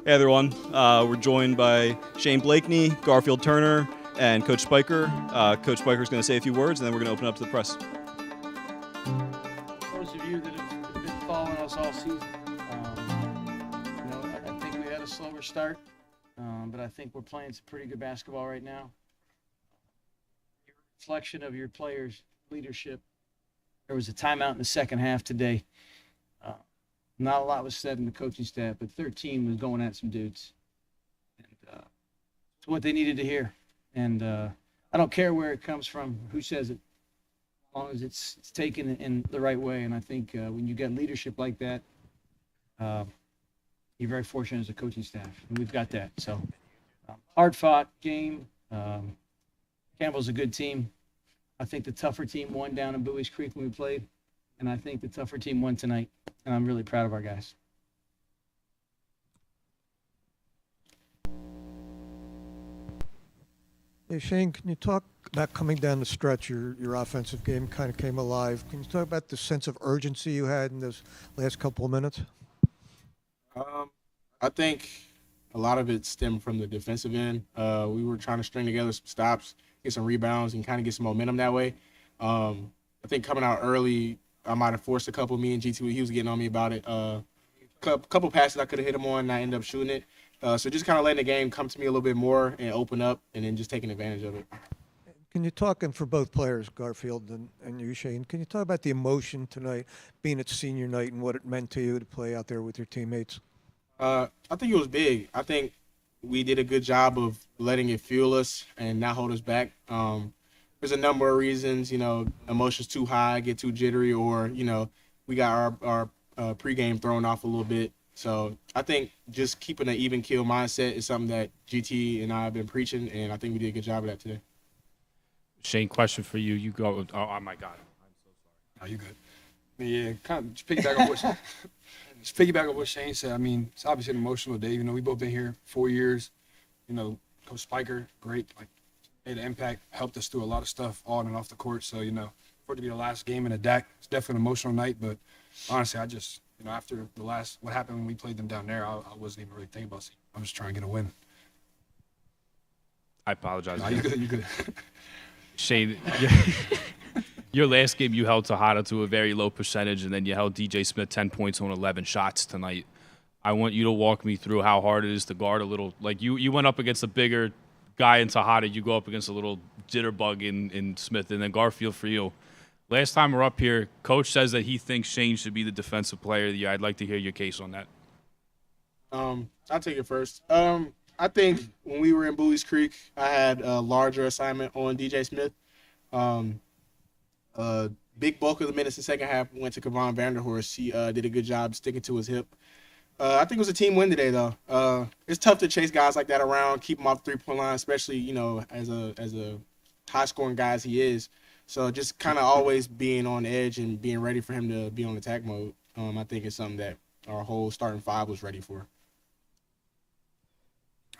Hey everyone, we're joined by Shane Blakeney, Garfield Turner, and Coach Spiker. Coach Spiker's going to say a few words, and then we're going to open up to the press. Those of you that have been following us all season, I think we had a slower start, but I think we're playing some pretty good basketball right now. Your reflection of your players' leadership. There was a timeout in the second half today. Not a lot was said in the coaching staff, but 13 was going at some dudes. And it's what they needed to hear. And I don't care where it comes from, who says it, as long as it's taken in the right way. And I think when you get leadership like that, you're very fortunate as a coaching staff. And we've got that. So hard-fought game. Campbell's a good team. I think the tougher team won down in Bowie's Creek when we played. And I think the tougher team won tonight, and I'm really proud of our guys. Hey, Shane, can you talk about coming down the stretch? Your offensive game kind of came alive. Can you talk about the sense of urgency you had in those last couple of minutes? I think a lot of it stemmed from the defensive end. We were trying to string together some stops, get some rebounds, and kind of get some momentum that way. I think coming out early, I might have forced a couple. Me and GT, he was getting on me about it. Couple passes I could have hit him on, and I ended up shooting it. So just kind of letting the game come to me a little bit more and open up, and then just taking advantage of it. Can you talk, and for both players, Garfield and you, Shane, can you talk about the emotion tonight, being at senior night, and what it meant to you to play out there with your teammates? I think it was big. I think we did a good job of letting it fuel us and not hold us back. There's a number of reasons, emotions too high, get too jittery, or, we got our pregame thrown off a little bit. So I think just keeping an even keel mindset is something that GT and I have been preaching, and I think we did a good job of that today. Shane, question for you. You go. Oh my God. I'm so sorry. No, you good. Yeah, kind of just piggyback on what Shane said. I mean, it's obviously an emotional day. We both been here 4 years. Coach Spiker, great. Made an impact, helped us through a lot of stuff on and off the court. So, for it to be the last game in the DAC, it's definitely an emotional night. But honestly, I just, after what happened when we played them down there, I wasn't even really thinking about it. I'm just trying to get a win. I apologize. No, you good. Shane, your last game you held Tejada to a very low percentage, and then you held DJ Smith 10 points on 11 shots tonight. I want you to walk me through how hard it is to guard a little. Like you went up against a bigger guy in Tejada, you go up against a little jitterbug in Smith, and then Garfield for you. Last time we're up here, Coach says that he thinks Shane should be the defensive player of the year. I'd like to hear your case on that. I'll take it first. I think when we were in Bowie's Creek, I had a larger assignment on DJ Smith. Big bulk of the minutes in the second half went to Kevon Vanderhorst. He did a good job sticking to his hip. I think it was a team win today, though. It's tough to chase guys like that around, keep them off the three-point line, especially, as a high-scoring guy as he is. So just kind of always being on edge and being ready for him to be on attack mode, I think is something that our whole starting five was ready for.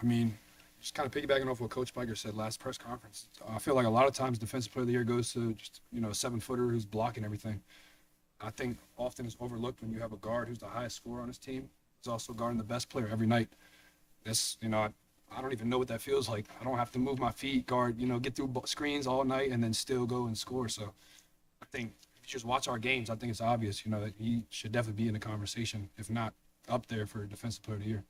I mean, just kind of piggybacking off what Coach Spiker said last press conference. I feel like a lot of times Defensive Player of the Year goes to just, a 7-footer who's blocking everything. I think often it's overlooked when you have a guard who's the highest scorer on his team. He's also guarding the best player every night. This, I don't even know what that feels like. I don't have to move my feet, guard, get through screens all night and then still go and score. So I think if you just watch our games, I think it's obvious, that he should definitely be in the conversation, if not up there for Defensive Player of the Year.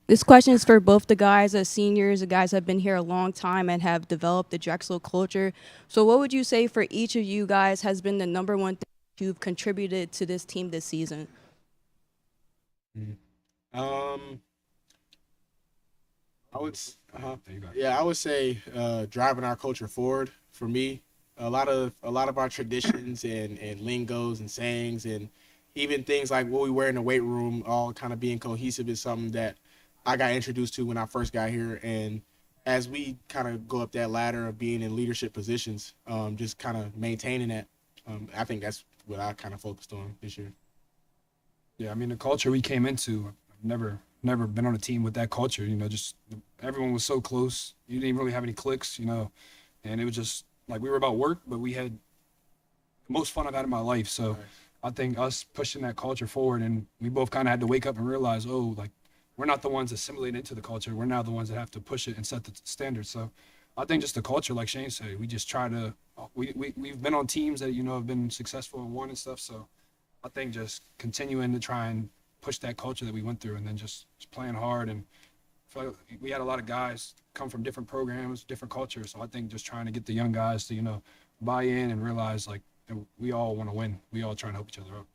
This question is for both the guys as seniors. The guys have been here a long time and have developed the Drexel culture. So what would you say for each of you guys has been the number one thing you've contributed to this team this season? I would say driving our culture forward. For me, a lot of our traditions and lingos and sayings and even things like what we wear in the weight room, all kind of being cohesive, is something that I got introduced to when I first got here, and as we kind of go up that ladder of being in leadership positions, just kind of maintaining that. I think that's what I kind of focused on this year. Yeah, I mean, the culture we came into, I've never been on a team with that culture. You know, just everyone was so close. You didn't even really have any cliques, you know, and it was just like we were about work, but we had the most fun I've had in my life. So Nice. I think us pushing that culture forward, and we both kind of had to wake up and realize, oh, like we're not the ones assimilating into the culture. We're now the ones that have to push it and set the standards. So I think just the culture, like Shane said, we just try to. We've been on teams that have been successful and won and stuff. So I think just continuing to try and push that culture that we went through, and then just playing hard. And I feel like we had a lot of guys come from different programs, different cultures. So I think just trying to get the young guys to buy in and realize like we all want to win. We all trying to help each other out.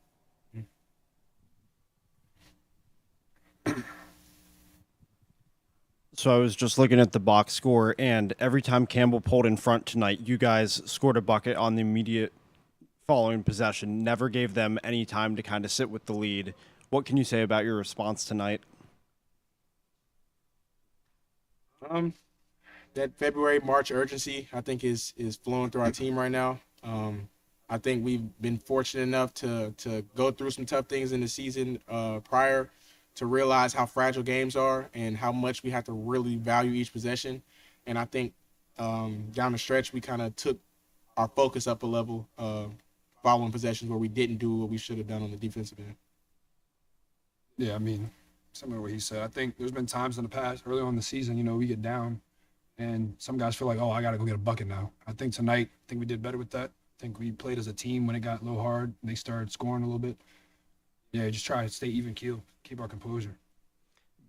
So I was just looking at the box score, and every time Campbell pulled in front tonight, you guys scored a bucket on the immediate following possession, never gave them any time to kind of sit with the lead. What can you say about your response tonight? That February, March urgency, I think, is flowing through our team right now. I think we've been fortunate enough to go through some tough things in the season prior to realize how fragile games are and how much we have to really value each possession. And I think down the stretch, we kind of took our focus up a level following possessions where we didn't do what we should have done on the defensive end. Yeah, I mean, similar to what he said. I think there's been times in the past, early on in the season, we get down, and some guys feel like, oh, I got to go get a bucket now. I think tonight, we did better with that. I think we played as a team when it got a little hard. They started scoring a little bit. Yeah, just try to stay even keel, keep our composure.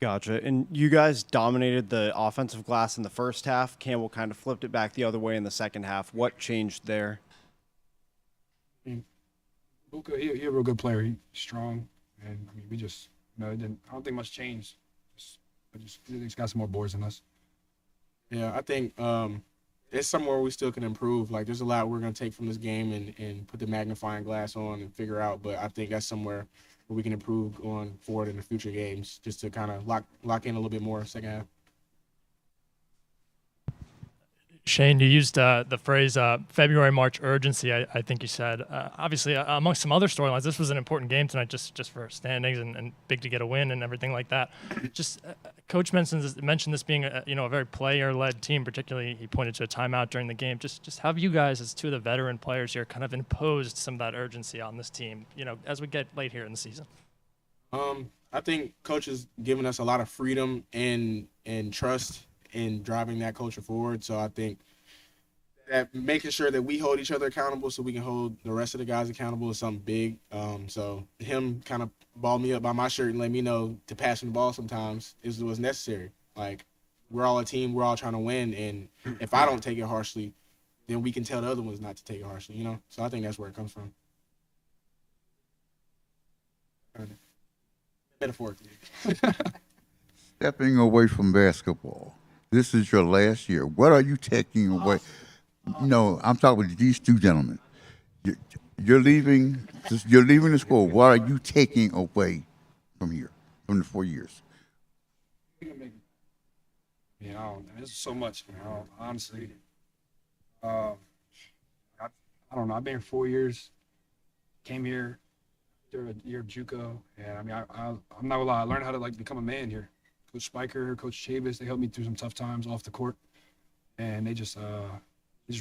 Gotcha. And you guys dominated the offensive glass in the first half. Campbell kind of flipped it back the other way in the second half. What changed there? Luka, he's a real good player. He's strong, and I mean, we just, I don't think much changed. He's got some more boards than us. Yeah, I think it's somewhere we still can improve. Like, there's a lot we're going to take from this game and put the magnifying glass on and figure out. But I think that's somewhere where we can improve going forward in the future games, just to kind of lock in a little bit more second half. Shane, you used the phrase February, March urgency, I think you said. Obviously, amongst some other storylines, this was an important game tonight just for standings and big to get a win and everything like that. Just Coach mentioned this being a very player-led team, particularly he pointed to a timeout during the game. Just how have you guys, as two of the veteran players here, kind of imposed some of that urgency on this team, as we get late here in the season? I think Coach has given us a lot of freedom and trust in driving that culture forward. So I think that making sure that we hold each other accountable so we can hold the rest of the guys accountable is something big. So him kind of balled me up by my shirt and let me know to pass him the ball sometimes is what's necessary. Like, we're all a team, we're all trying to win, and if I don't take it harshly, then we can tell the other ones not to take it harshly, So I think that's where it comes from. Metaphorically. Stepping away from basketball, this is your last year. What are you taking away? No, I'm talking with these two gentlemen. You're leaving. You're leaving the school. What are you taking away from here, from the 4 years? There's so much. Honestly, I don't know. I've been here 4 years. Came here after a year of JUCO, and I'm not gonna lie. I learned how to become a man here. Coach Spiker, Coach Chavis, they helped me through some tough times off the court, and they just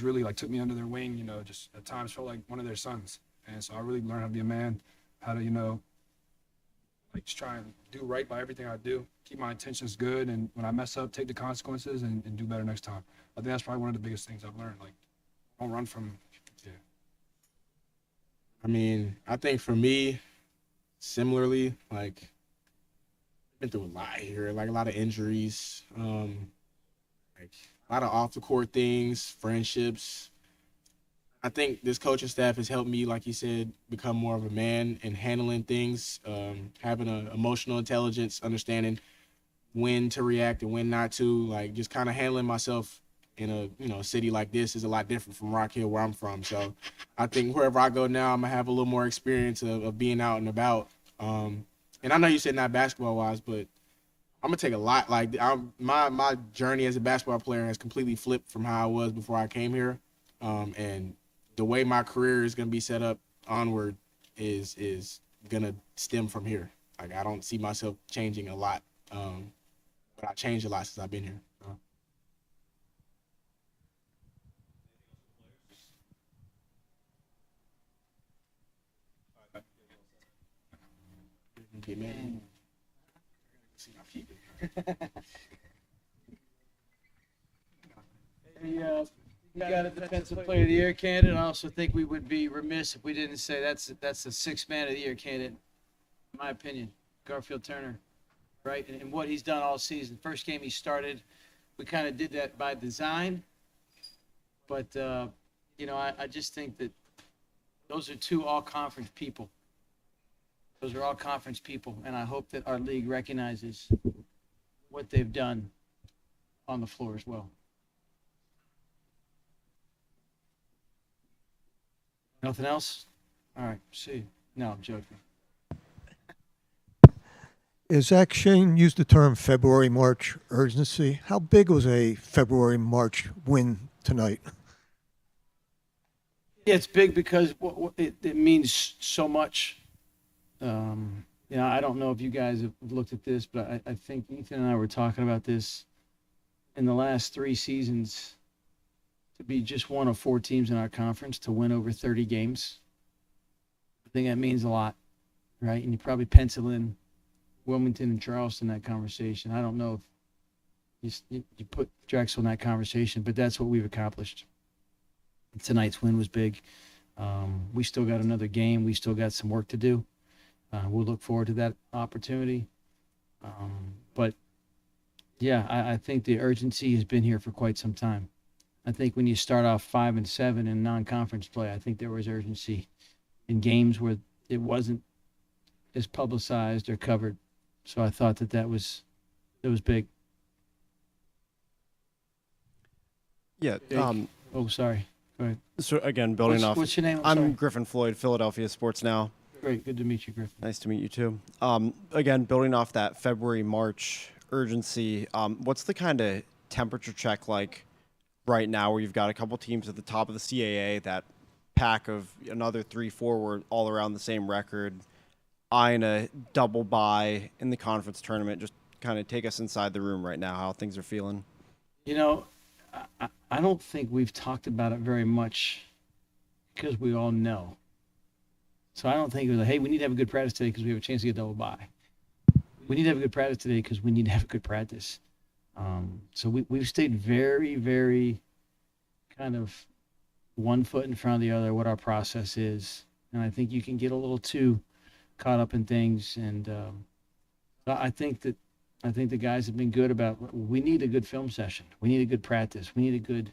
really took me under their wing. Just at times felt like one of their sons, and so I really learned how to be a man, how to just try and do right by everything I do, keep my intentions good, and when I mess up, take the consequences and do better next time. I think that's probably one of the biggest things I've learned. Don't run from. Yeah. I mean, I think for me, similarly, been through a lot here, a lot of injuries, a lot of off the court things, friendships. I think this coaching staff has helped me, like you said, become more of a man and handling things, having an emotional intelligence, understanding when to react and when not to, just kind of handling myself in a city like this is a lot different from Rock Hill, where I'm from. So I think wherever I go now, I'm gonna have a little more experience of being out and about. And I know you said not basketball-wise, but I'm gonna take a lot. Like my journey as a basketball player has completely flipped from how I was before I came here, and the way my career is gonna be set up onward is gonna stem from here. Like I don't see myself changing a lot, but I changed a lot since I've been here. Okay, man. See, I'll keep it. You got a defensive player of the year candidate. I also think we would be remiss if we didn't say that's a sixth man of the year candidate, in my opinion. Garfield Turner, right? And what he's done all season. First game he started, we kind of did that by design. But, I just think that those are two all-conference people. Those are all-conference people, and I hope that our league recognizes what they've done on the floor as well. Nothing else? All right, see. No, I'm joking. Zach, Shane used the term February-March urgency. How big was a February-March win tonight? Yeah, it's big because it means so much. I don't know if you guys have looked at this, but I think Ethan and I were talking about this in the last 3 seasons. To be just one of 4 teams in our conference to win over 30 games, I think that means a lot, right? And you probably pencil in Wilmington and Charleston in that conversation. I don't know if you put Drexel in that conversation, but that's what we've accomplished. Tonight's win was big. We still got another game. We still got some work to do. We'll look forward to that opportunity. But, yeah, I think the urgency has been here for quite some time. I think when you start off 5-7 in non-conference play, I think there was urgency in games where it wasn't as publicized or covered. So I thought that was big. Yeah. Sorry. Go ahead. So again, building off. What's your name? I'm sorry. Griffin Floyd, Philadelphia Sports Now. Great. Good to meet you, Griffin. Nice to meet you too. Again, building off that February-March urgency, what's the kind of temperature check like right now where you've got a couple teams at the top of the CAA, that pack of another 3-4 were all around the same record, eyeing a double bye in the conference tournament? Just kind of take us inside the room right now, how things are feeling. I don't think we've talked about it very much because we all know. So I don't think it was like, hey, we need to have a good practice today because we have a chance to get double bye. We need to have a good practice today because we need to have a good practice. So we've stayed very, very kind of one foot in front of the other, what our process is. And I think you can get a little too caught up in things. And I think the guys have been good about, we need a good film session. We need a good practice. We need a good,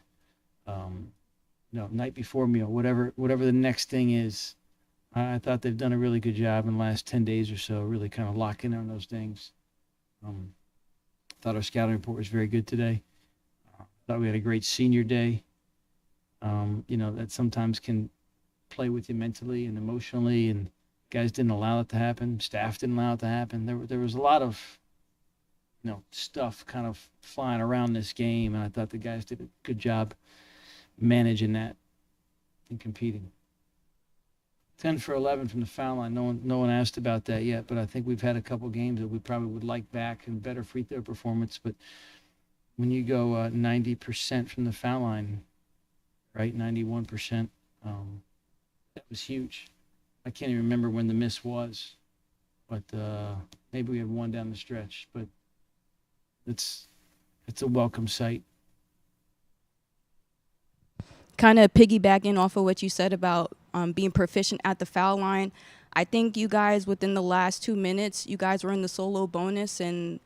night before meal, whatever the next thing is. I thought they've done a really good job in the last 10 days or so, really kind of locking in on those things. Thought our scouting report was very good today. Thought we had a great senior day. That sometimes can play with you mentally and emotionally, and guys didn't allow it to happen. Staff didn't allow it to happen. There was a lot of, stuff kind of flying around this game, and I thought the guys did a good job managing that and competing. 10 for 11 from the foul line. No one asked about that yet, but I think we've had a couple games that we probably would like back and better free throw performance. But when you go 90% from the foul line, right, 91%, that was huge. I can't even remember when the miss was, but maybe we had one down the stretch. But it's a welcome sight. Kind of piggybacking off of what you said about being proficient at the foul line, I think you guys, within the last 2 minutes, you guys were in the solo bonus, and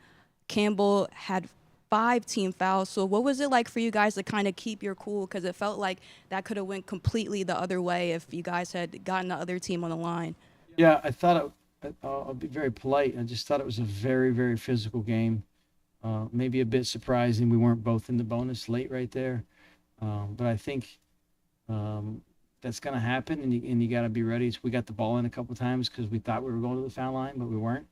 Campbell had 5 team fouls. So what was it like for you guys to kind of keep your cool? Because it felt like that could have went completely the other way if you guys had gotten the other team on the line. Yeah, I thought I'll be very polite. I just thought it was a very, very physical game. Maybe a bit surprising we weren't both in the bonus late right there. But I think that's going to happen, and you got to be ready. So we got the ball in a couple times because we thought we were going to the foul line, but we weren't.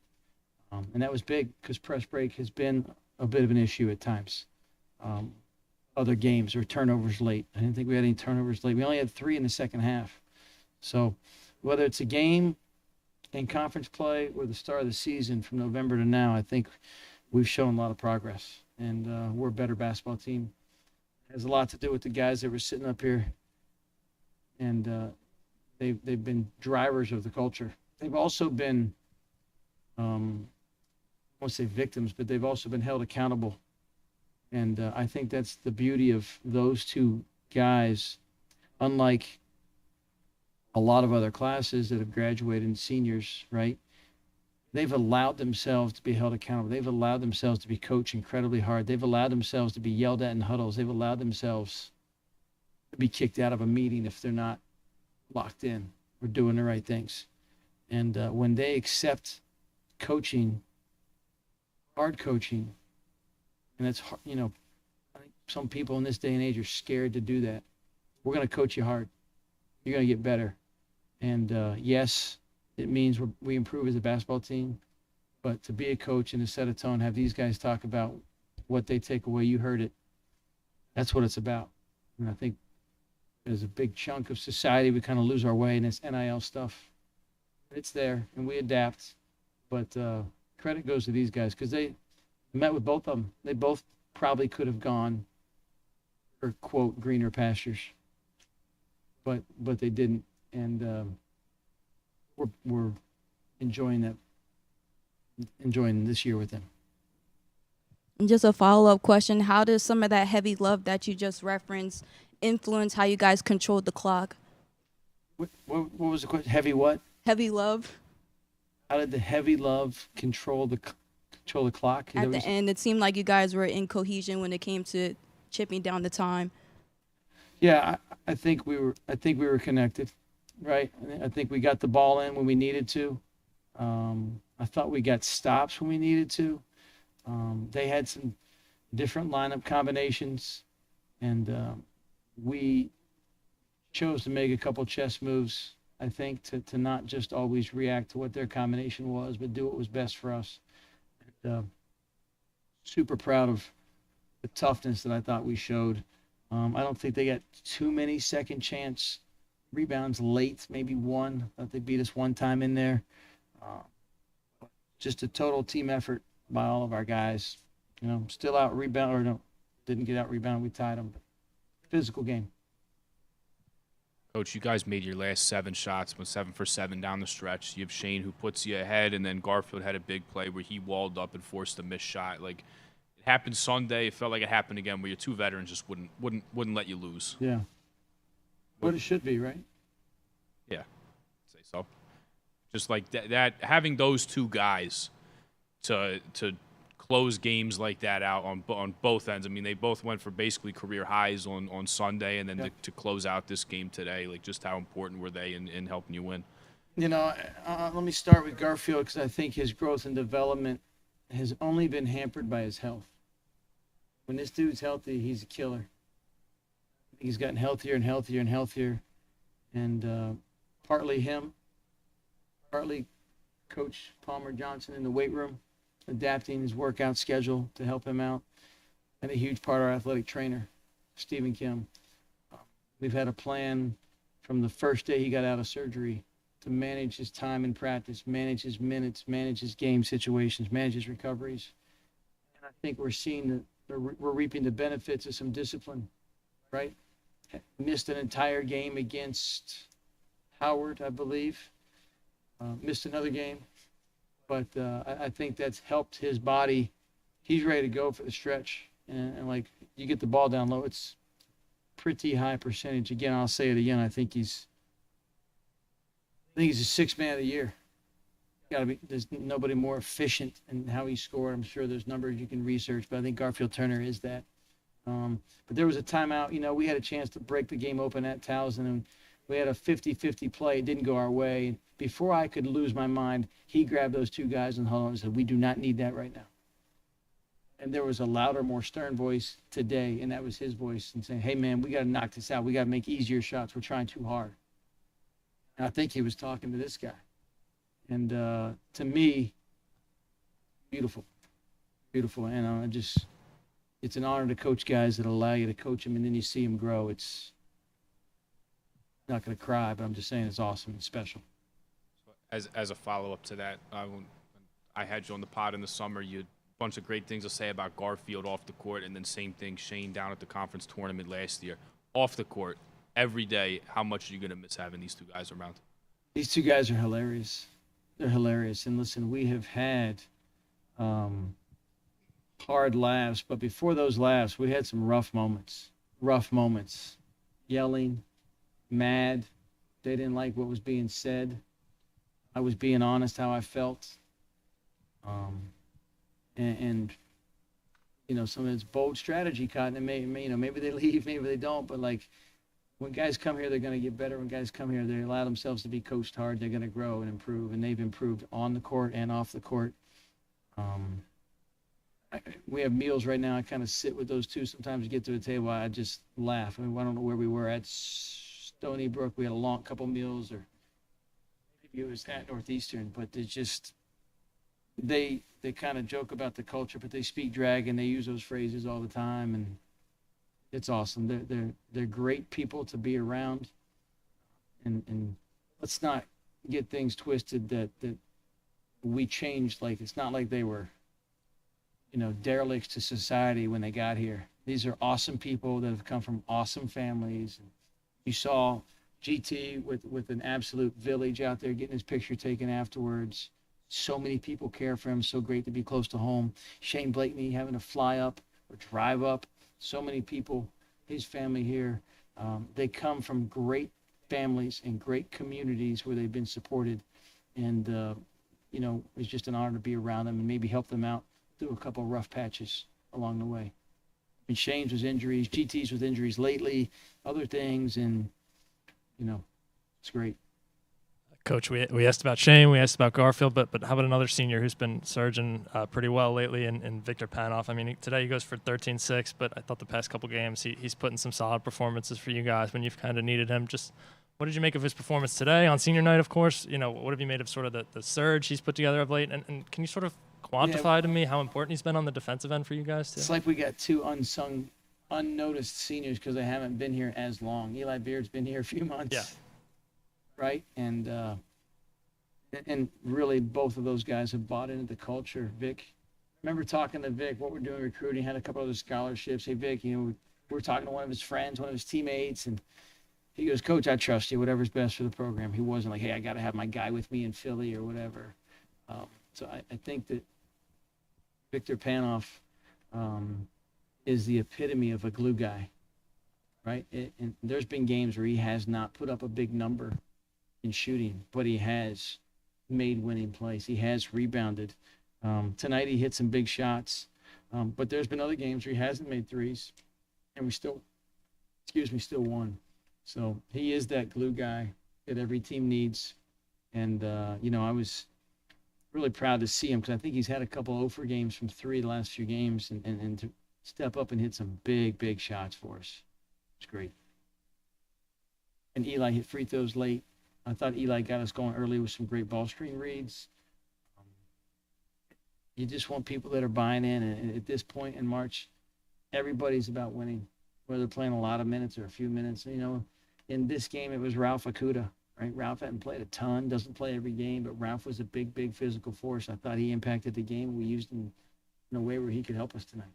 And that was big because press break has been a bit of an issue at times. Other games or turnovers late. I didn't think we had any turnovers late. We only had 3 in the second half. So whether it's a game in conference play or the start of the season from November to now, I think we've shown a lot of progress. And we're a better basketball team. It has a lot to do with the guys that were sitting up here. And they've been drivers of the culture. They've also been, I won't say victims, but they've also been held accountable. And I think that's the beauty of those two guys, unlike a lot of other classes that have graduated and seniors, right? They've allowed themselves to be held accountable. They've allowed themselves to be coached incredibly hard. They've allowed themselves to be yelled at in huddles. They've allowed themselves to be kicked out of a meeting if they're not locked in or doing the right things. And when they accept coaching, hard coaching, and that's, I think some people in this day and age are scared to do that. We're going to coach you hard. You're going to get better. And yes, it means we improve as a basketball team. But to be a coach and to set a tone, have these guys talk about what they take away, you heard it. That's what it's about. And I think as a big chunk of society, we kind of lose our way in this NIL stuff. It's there, and we adapt. But credit goes to these guys because they met with both of them. They both probably could have gone for, quote, greener pastures. But they didn't. And we're enjoying this year with them. And just a follow-up question, how does some of that heavy love that you just referenced influence how you guys control the clock? What was the question? Heavy what? Heavy love. How did the heavy love control the clock? At the end, it seemed like you guys were in cohesion when it came to chipping down the time. Yeah, I think we were connected, right? I think we got the ball in when we needed to. I thought we got stops when we needed to. They had some different lineup combinations, and we chose to make a couple chess moves, I think, to not just always react to what their combination was, but do what was best for us. And, super proud of the toughness that I thought we showed. I don't think they got too many second chance rebounds late, maybe one. I thought they beat us one time in there. Just a total team effort by all of our guys. Still out rebound, or no, didn't get out rebound. We tied them. Physical game. Coach, you guys made your last 7 shots, went 7 for 7 down the stretch. You have Shane who puts you ahead, and then Garfield had a big play where he walled up and forced a missed shot. Like, it happened Sunday. It felt like it happened again, where your 2 veterans just wouldn't let you lose. Yeah. What it should be, right? Yeah, I'd say so. Just like that having those 2 guys to close games like that out on both ends. I mean, they both went for basically career highs on Sunday, and then to close out this game today. Like, just how important were they in helping you win? Let me start with Garfield because I think his growth and development has only been hampered by his health. When this dude's healthy, he's a killer. He's gotten healthier and healthier and healthier, and partly him, partly Coach Palmer Johnson in the weight room, adapting his workout schedule to help him out, and a huge part of our athletic trainer, Stephen Kim. We've had a plan from the first day he got out of surgery to manage his time in practice, manage his minutes, manage his game situations, manage his recoveries. And I think we're seeing we're reaping the benefits of some discipline, right? Missed an entire game against Howard, I believe. Missed another game. But I think that's helped his body. He's ready to go for the stretch. And like, you get the ball down low, it's pretty high percentage. Again, I'll say it again. I think he's the 6th man of the year. There's nobody more efficient in how he scored. I'm sure there's numbers you can research, but I think Garfield Turner is that. But there was a timeout. We had a chance to break the game open at Towson, and we had a 50-50 play. It didn't go our way. Before I could lose my mind, he grabbed those 2 guys and held on and said, "We do not need that right now." And there was a louder, more stern voice today, and that was his voice, and saying, "Hey, man, we got to knock this out. We got to make easier shots. We're trying too hard." And I think he was talking to this guy. And to me, beautiful, beautiful. And it's an honor to coach guys that allow you to coach them, and then you see them grow. It's not going to cry, but I'm just saying it's awesome and special. As a follow up to that, when I had you on the pod in the summer, you had a bunch of great things to say about Garfield off the court, and then same thing, Shane down at the conference tournament last year. Off the court, every day, how much are you going to miss having these two guys around? These two guys are hilarious. They're hilarious. And listen, we have had hard laughs, but before those laughs, we had some rough moments. Rough moments. Yelling, mad. They didn't like what was being said. I was being honest how I felt. And you know, some of it's bold strategy, Cotton. And maybe they leave, maybe they don't. But like, when guys come here, they're going to get better. When guys come here, they allow themselves to be coached hard. They're going to grow and improve, and they've improved on the court and off the court. We have meals right now. I kind of sit with those two. Sometimes you get to the table, I just laugh. I mean, I don't know where we were at Stony Brook. We had a long couple meals, or maybe it was at Northeastern. But it's just they kind of joke about the culture, but they speak drag and they use those phrases all the time, and it's awesome. They're great people to be around, and let's not get things twisted that we changed. Like, it's not like they were, derelicts to society when they got here. These are awesome people that have come from awesome families. You saw GT with an absolute village out there getting his picture taken afterwards. So many people care for him. So great to be close to home. Shane Blakeney having to fly up or drive up. So many people, his family here, they come from great families and great communities where they've been supported. And, it's just an honor to be around them and maybe help them out through a couple of rough patches along the way. And Shane's was injuries, GT's with injuries lately, other things, and, it's great. Coach, we asked about Shane, we asked about Garfield, but how about another senior who's been surging pretty well lately in Victor Panoff? I mean, today he goes for 13-6, but I thought the past couple games he's putting some solid performances for you guys when you've kind of needed him. Just what did you make of his performance today on senior night, of course? What have you made of sort of the surge he's put together of late? And can you sort of quantify to me how important he's been on the defensive end for you guys, too? It's like we got two unsung, unnoticed seniors because they haven't been here as long. Eli Beard's been here a few months. Yeah. Right? And really both of those guys have bought into the culture. Vic, remember talking to Vic, what we're doing recruiting, had a couple other scholarships. Hey, Vic, we're talking to one of his friends, one of his teammates, and he goes, Coach, I trust you, whatever's best for the program. He wasn't like, hey, I got to have my guy with me in Philly or whatever. So I think that Victor Panoff is the epitome of a glue guy, right? And there's been games where he has not put up a big number in shooting, but he has made winning plays. He has rebounded. Tonight he hit some big shots, but there's been other games where he hasn't made threes, and we still won. So he is that glue guy that every team needs. And, I was really proud to see him because I think he's had a couple over games from three the last few games, and to step up and hit some big, big shots for us. It's great. And Eli hit free throws late. I thought Eli got us going early with some great ball screen reads. You just want people that are buying in. And at this point in March, everybody's about winning, whether they're playing a lot of minutes or a few minutes. In this game, it was Ralph Akuda, right? Ralph hadn't played a ton, doesn't play every game, but Ralph was a big, big physical force. I thought he impacted the game. We used him in a way where he could help us tonight.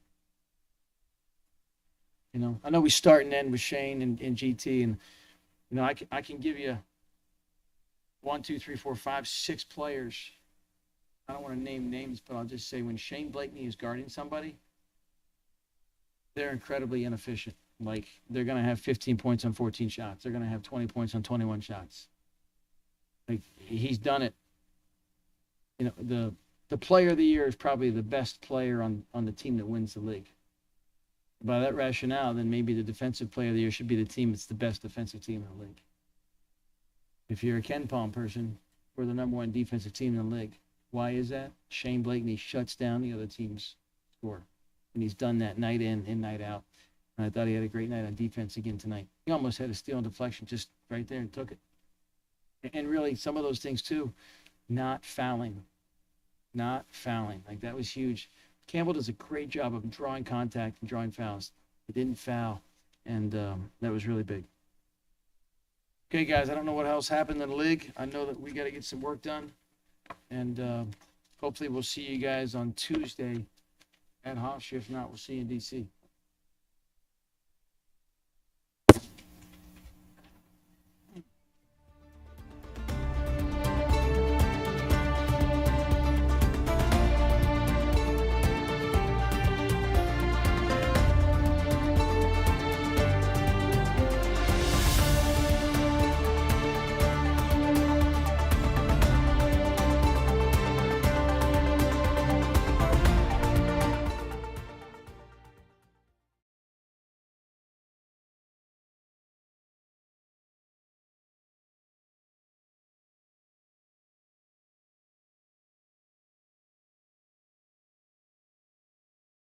I know we start and end with Shane and GT, and, I can give you 1, 2, 3, 4, 5, 6 players. I don't want to name names, but I'll just say when Shane Blakeney is guarding somebody, they're incredibly inefficient. Like, they're going to have 15 points on 14 shots. They're going to have 20 points on 21 shots. Like, he's done it. The player of the year is probably the best player on the team that wins the league. By that rationale, then maybe the defensive player of the year should be the team that's the best defensive team in the league. If you're a Ken Palm person, we're the number one defensive team in the league. Why is that? Shane Blakeney shuts down the other team's score. And he's done that night in and night out. And I thought he had a great night on defense again tonight. He almost had a steal and deflection just right there and took it. And really, some of those things, too, not fouling. not fouling. Like, that was huge. Campbell does a great job of drawing contact and drawing fouls. He didn't foul, and that was really big. Okay, guys, I don't know what else happened in the league. I know that we got to get some work done, and hopefully we'll see you guys on Tuesday at Hofstra. If not, we'll see you in D.C.